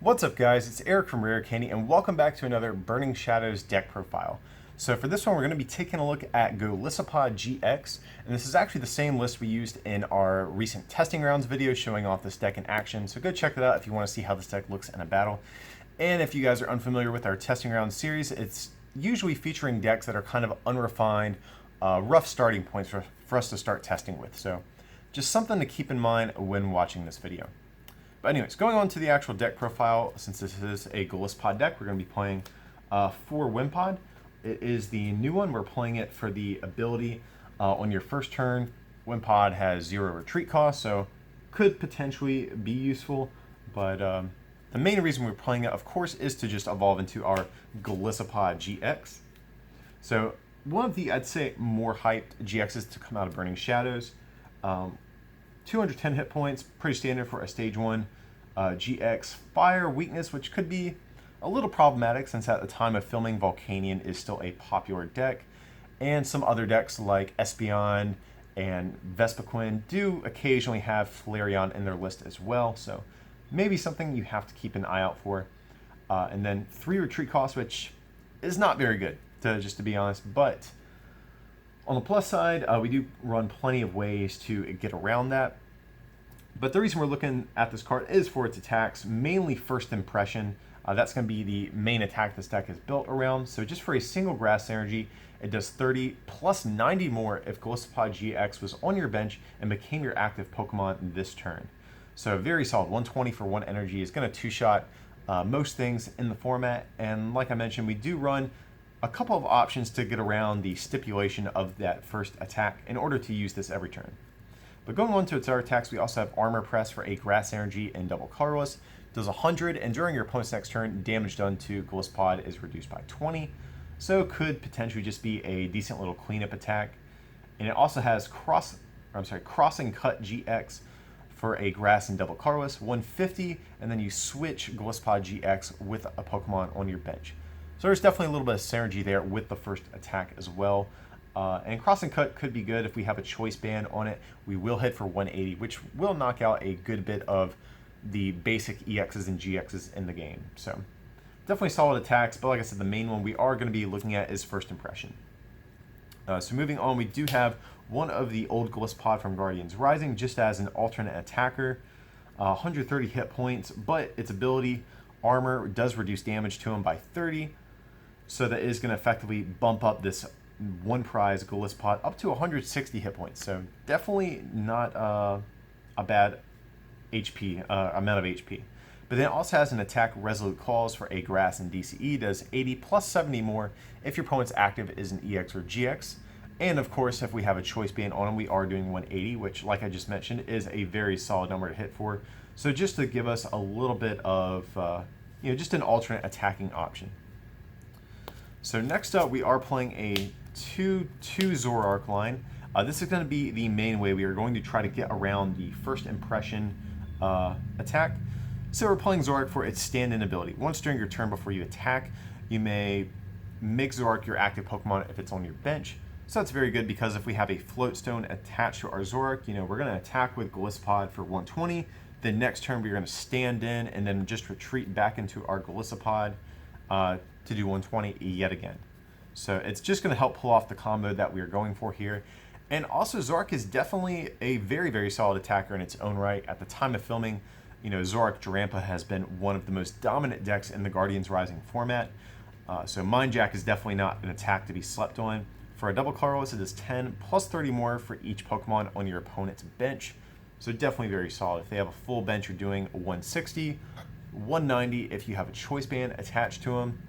What's up guys, it's Eric from Rare Candy and welcome back to another Burning Shadows deck profile. So for this one we're going to be taking a look at Golisopod GX, and this is actually the same list we used in our recent testing rounds video showing off this deck in action, so go check that out if you want to see how this deck looks in a battle. And if you guys are unfamiliar with our testing round series, it's usually featuring decks that are kind of unrefined, rough starting points for us to start testing with, so just something to keep in mind when watching this video. But anyways, going on to the actual deck profile, since this is a Golisopod deck, we're going to be playing 4 Wimpod. It is the new one. We're playing it for the ability on your first turn. Wimpod has 0 retreat cost, so could potentially be useful. But the main reason we're playing it, of course, is to just evolve into our Golisopod GX. So one of the, I'd say, more hyped GXs to come out of Burning Shadows. 210 hit points, pretty standard for a stage 1 GX. Fire weakness, which could be a little problematic since at the time of filming Volcanion is still a popular deck, and some other decks like Espeon and Vespiquen do occasionally have Flareon in their list as well, so maybe something you have to keep an eye out for. And then 3 retreat costs, which is not very good, just to be honest, but on the plus side, we do run plenty of ways to get around that. But the reason we're looking at this card is for its attacks, mainly First Impression. That's going to be the main attack this deck is built around. So just for a single grass energy, it does 30 plus 90 more if Golisopod GX was on your bench and became your active Pokemon this turn. So very solid. 120 for 1 energy is going to two-shot most things in the format. And like I mentioned, we do run a couple of options to get around the stipulation of that first attack in order to use this every turn. But going on to its other attacks, we also have Armor Press for a Grass Energy and Double Colorless. Does 100, and during your opponent's next turn, damage done to Golisopod is reduced by 20. So could potentially just be a decent little cleanup attack. And it also has Crossing Cut GX for a Grass and Double Colorless, 150, and then you switch Golisopod GX with a Pokemon on your bench. So there's definitely a little bit of synergy there with the first attack as well. And Crossing Cut could be good if we have a choice band on it. We will hit for 180, which will knock out a good bit of the basic EXs and GXs in the game. So definitely solid attacks, but like I said, the main one we are going to be looking at is First Impression. So moving on, we do have one of the old Golisopod from Guardians Rising, just as an alternate attacker. 130 hit points, but its ability, Armor, does reduce damage to him by 30. So that is going to effectively bump up this one prize Golisopod up to 160 hit points. So definitely not a bad HP amount of HP. But then it also has an attack Resolute Calls for a Grass and DCE. Does 80 plus 70 more if your opponent's active is an EX or GX. And of course, if we have a choice band on him, we are doing 180, which, like I just mentioned, is a very solid number to hit for. So just to give us a little bit of, just an alternate attacking option. So next up, we are playing a 2-2 Zoroark line. This is going to be the main way we are going to try to get around the First Impression attack. So we're playing Zoroark for its stand-in ability. Once during your turn before you attack, you may make Zoroark your active Pokemon if it's on your bench. So that's very good because if we have a Floatstone attached to our Zoroark, we're going to attack with Golisopod for 120. Then next turn, we're going to stand in and then just retreat back into our Golisopod to do 120 yet again. So it's just going to help pull off the combo that we are going for here. And also, Zoroark is definitely a very, very solid attacker in its own right. At the time of filming, Zoroark Jarampa has been one of the most dominant decks in the Guardians Rising format. So Mind Jack is definitely not an attack to be slept on. For a Double Colorless, it is 10 plus 30 more for each Pokemon on your opponent's bench. So definitely very solid. If they have a full bench, you're doing 160, 190 if you have a choice band attached to them.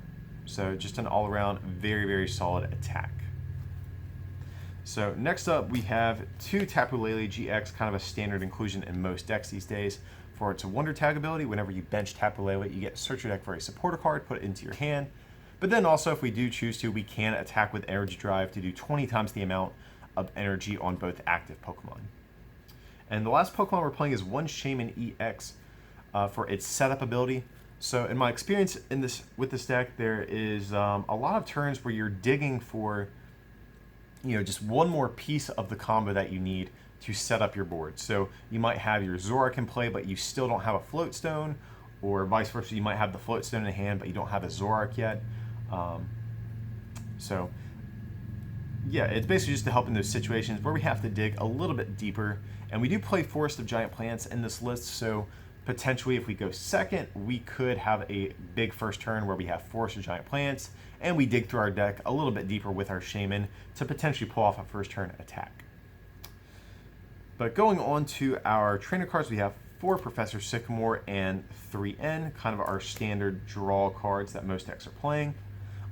So just an all-around very, very solid attack. So next up, we have 2 Tapu Lele GX, kind of a standard inclusion in most decks these days. For its Wonder Tag ability, whenever you bench Tapu Lele, you get search your deck for a supporter card, put it into your hand. But then also, if we do choose to, we can attack with Energy Drive to do 20 times the amount of energy on both active Pokemon. And the last Pokemon we're playing is one Shaymin EX for its setup ability. So in my experience with this deck, there is a lot of turns where you're digging for just one more piece of the combo that you need to set up your board. So you might have your Zoroark in play, but you still don't have a Floatstone, or vice versa, you might have the Float Stone in hand, but you don't have a Zoroark yet. So yeah, it's basically just to help in those situations where we have to dig a little bit deeper. And we do play Forest of Giant Plants in this list, so potentially if we go second, we could have a big first turn where we have Forest of Giant Plants, and we dig through our deck a little bit deeper with our Shaymin to potentially pull off a first turn attack. But going on to our trainer cards, we have 4 Professor Sycamore and 3 N, kind of our standard draw cards that most decks are playing.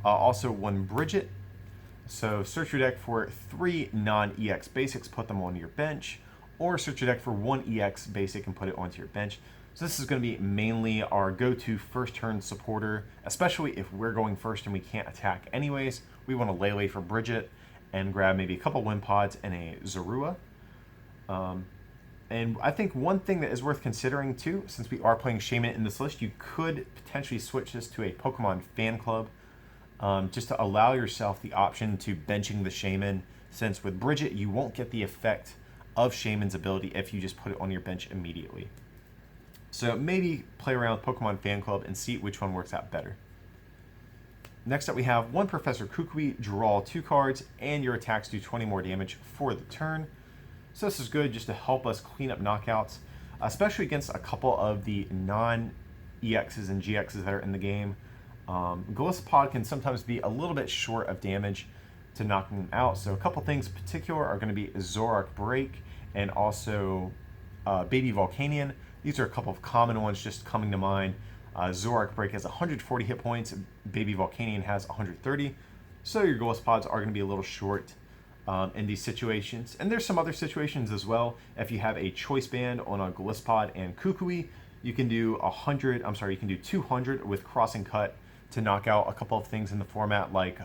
Also 1 Brigette. So search your deck for 3 non-EX basics, put them on your bench, or search your deck for 1 EX basic and put it onto your bench. So this is going to be mainly our go-to first turn supporter, especially if we're going first and we can't attack anyways. We want to Lele for Brigette and grab maybe a couple Wind Pods and a Zoroark. And I think one thing that is worth considering too, since we are playing Shaymin in this list, you could potentially switch this to a Pokemon fan club, just to allow yourself the option to benching the Shaymin, since with Brigette you won't get the effect of Shaymin's ability if you just put it on your bench immediately. So maybe play around with Pokemon fan club and see which one works out better. Next up we have 1 Professor Kukui, draw 2 cards, and your attacks do 20 more damage for the turn. So this is good just to help us clean up knockouts, especially against a couple of the non-EXs and GXs that are in the game. Golisopod can sometimes be a little bit short of damage to knock them out. So a couple things in particular are going to be Zoroark Break and also Baby Volcanion. These are a couple of common ones just coming to mind. Zoroark Break has 140 hit points, Baby Volcanion has 130. So your Golisopods are going to be a little short in these situations. And there's some other situations as well. If you have a choice band on a Golisopod and Kukui, you can do 200 with Crossing Cut to knock out a couple of things in the format like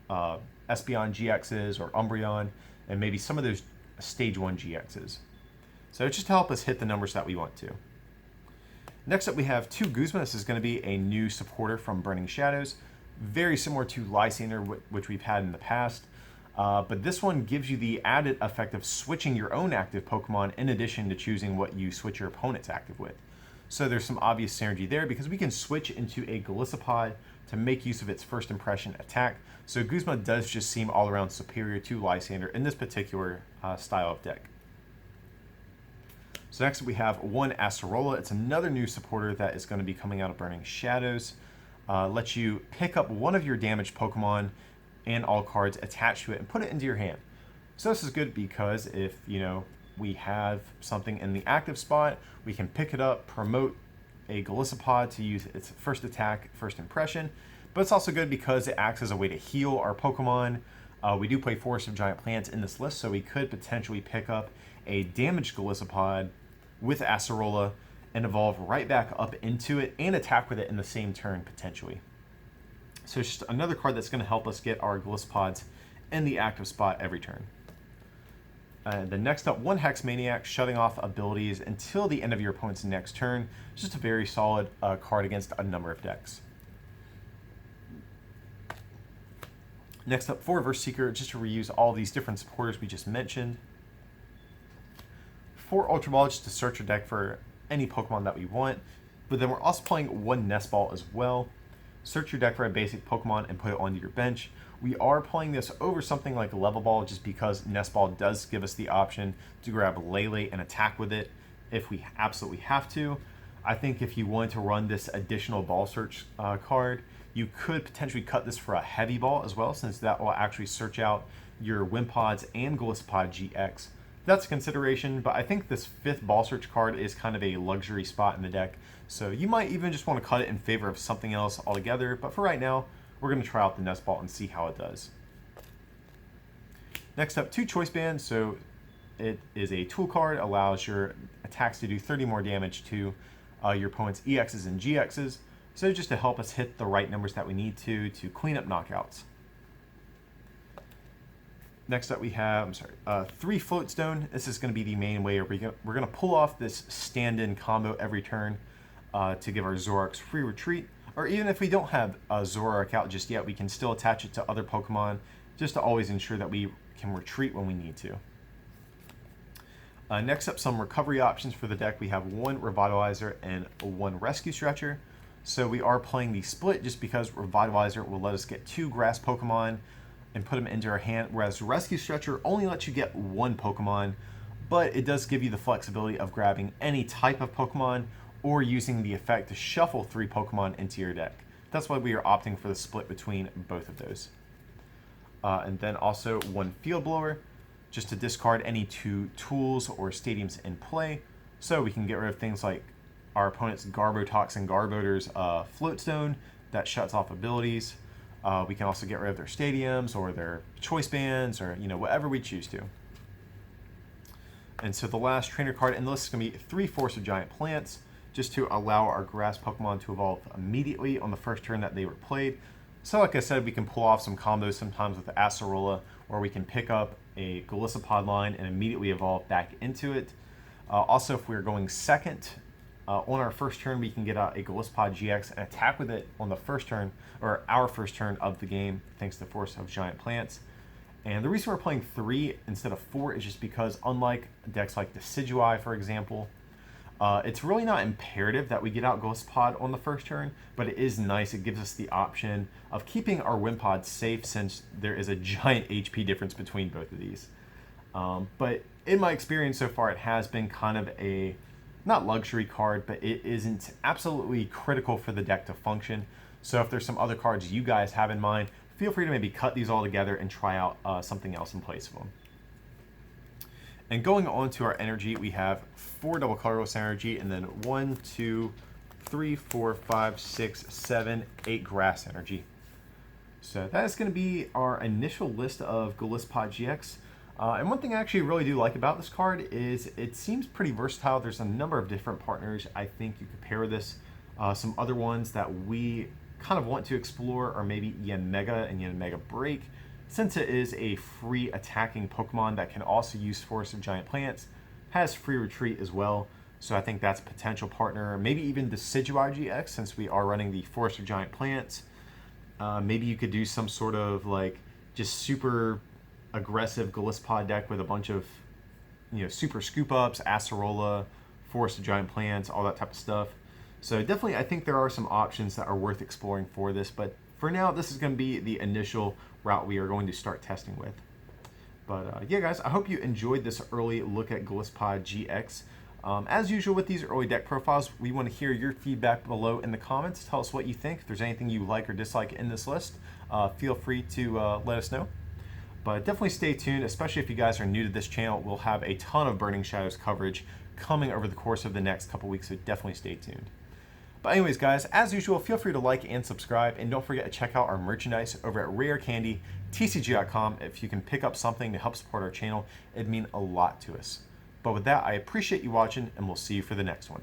Espeon GXs or Umbreon, and maybe some of those Stage 1 GXs. So just to help us hit the numbers that we want to. Next up we have 2 Guzma. This is going to be a new supporter from Burning Shadows. Very similar to Lysander, which we've had in the past. But this one gives you the added effect of switching your own active Pokemon in addition to choosing what you switch your opponent's active with. So there's some obvious synergy there because we can switch into a Golisopod to make use of its first impression attack. So Guzma does just seem all around superior to Lysander in this particular style of deck. So next we have 1 Acerola. It's another new supporter that is going to be coming out of Burning Shadows. Lets you pick up one of your damaged Pokemon and all cards attached to it and put it into your hand. So this is good because if, we have something in the active spot, we can pick it up, promote a Golisopod to use its first attack, first impression. But it's also good because it acts as a way to heal our Pokemon. We do play Forest of Giant Plants in this list, so we could potentially pick up a damaged Golisopod with Acerola and evolve right back up into it and attack with it in the same turn potentially. So it's just another card that's going to help us get our Golisopods in the active spot every turn. Then next up, 1 Hex Maniac, shutting off abilities until the end of your opponent's next turn. It's just a very solid card against a number of decks. Next up, 4 Reverse Seeker, just to reuse all these different supporters we just mentioned. 4 Ultra Ball, just to search your deck for any Pokemon that we want. But then we're also playing 1 Nest Ball as well. Search your deck for a basic Pokemon and put it onto your bench. We are playing this over something like Level Ball just because Nest Ball does give us the option to grab Lele and attack with it if we absolutely have to. I think if you wanted to run this additional Ball Search card, you could potentially cut this for a Heavy Ball as well, since that will actually search out your Wind Pods and Golisopod GX. That's a consideration, but I think this 5th Ball Search card is kind of a luxury spot in the deck, so you might even just want to cut it in favor of something else altogether, but for right now, we're going to try out the Nest Ball and see how it does. Next up, 2 Choice Bands. So it is a tool card, allows your attacks to do 30 more damage to your opponent's EXs and GXs, so just to help us hit the right numbers that we need to clean up knockouts. Next up we have, 3 Float Stone. This is going to be the main way we're going to pull off this stand-in combo every turn to give our Zoroarks free retreat. Or even if we don't have a Zoroark out just yet, we can still attach it to other Pokemon just to always ensure that we can retreat when we need to. Next up, some recovery options for the deck. We have one Revitalizer and one Rescue Stretcher. So we are playing the split just because Revitalizer will let us get 2 grass Pokemon and put them into our hand, whereas Rescue Stretcher only lets you get 1 Pokemon, but it does give you the flexibility of grabbing any type of Pokemon or using the effect to shuffle 3 Pokemon into your deck. That's why we are opting for the split between both of those. And then also one Field Blower, just to discard any 2 tools or stadiums in play, so we can get rid of things like our opponent's Garbotox and Garbodor's Floatstone that shuts off abilities. We can also get rid of their stadiums or their choice bands, or whatever we choose to. And so the last trainer card in the list is going to be 3 Force of Giant Plants, just to allow our grass Pokemon to evolve immediately on the first turn that they were played. So like I said, we can pull off some combos sometimes with the Acerola, or we can pick up a Golisopod line and immediately evolve back into it. Also, if we're going second, on our first turn, we can get a Golisopod GX and attack with it on the first turn, or our first turn of the game, thanks to Force of Giant Plants. And the reason we're playing 3 instead of 4 is just because, unlike decks like Decidueye, for example, it's really not imperative that we get out Golisopod on the first turn, but it is nice. It gives us the option of keeping our Wimpod safe, since there is a giant HP difference between both of these. But in my experience so far, it has been kind of a, not luxury card, but it isn't absolutely critical for the deck to function. So if there's some other cards you guys have in mind, feel free to maybe cut these all together and try out something else in place of them. And going on to our energy, we have 4 Double Colorless energy, and then 1, 2, 3, 4, 5, 6, 7, 8 grass energy. So that is going to be our initial list of Golisopod GX. And one thing I actually really do like about this card is it seems pretty versatile. There's a number of different partners I think you could pair with this. Some other ones that we kind of want to explore are maybe Yanmega and Yanmega Break, since it is a free attacking Pokemon that can also use Force of Giant Plants, has free retreat as well. So I think that's a potential partner. Maybe even Decidueye GX, since we are running the Force of Giant Plants. Maybe you could do some sort of like just super aggressive Golisopod deck with a bunch of super scoop ups, Acerola, Force of Giant Plants, all that type of stuff. So definitely I think there are some options that are worth exploring for this, but for now this is going to be the initial route we are going to start testing with. But yeah guys, I hope you enjoyed this early look at Golisopod GX. As usual with these early deck profiles, we want to hear your feedback below in the comments. Tell us what you think. If there's anything you like or dislike in this list, feel free to let us know. But definitely stay tuned, especially if you guys are new to this channel. We'll have a ton of Burning Shadows coverage coming over the course of the next couple weeks, so definitely stay tuned. But anyways guys, as usual, feel free to like and subscribe, and don't forget to check out our merchandise over at rarecandytcg.com. If you can pick up something to help support our channel, it'd mean a lot to us. But with that, I appreciate you watching, and we'll see you for the next one.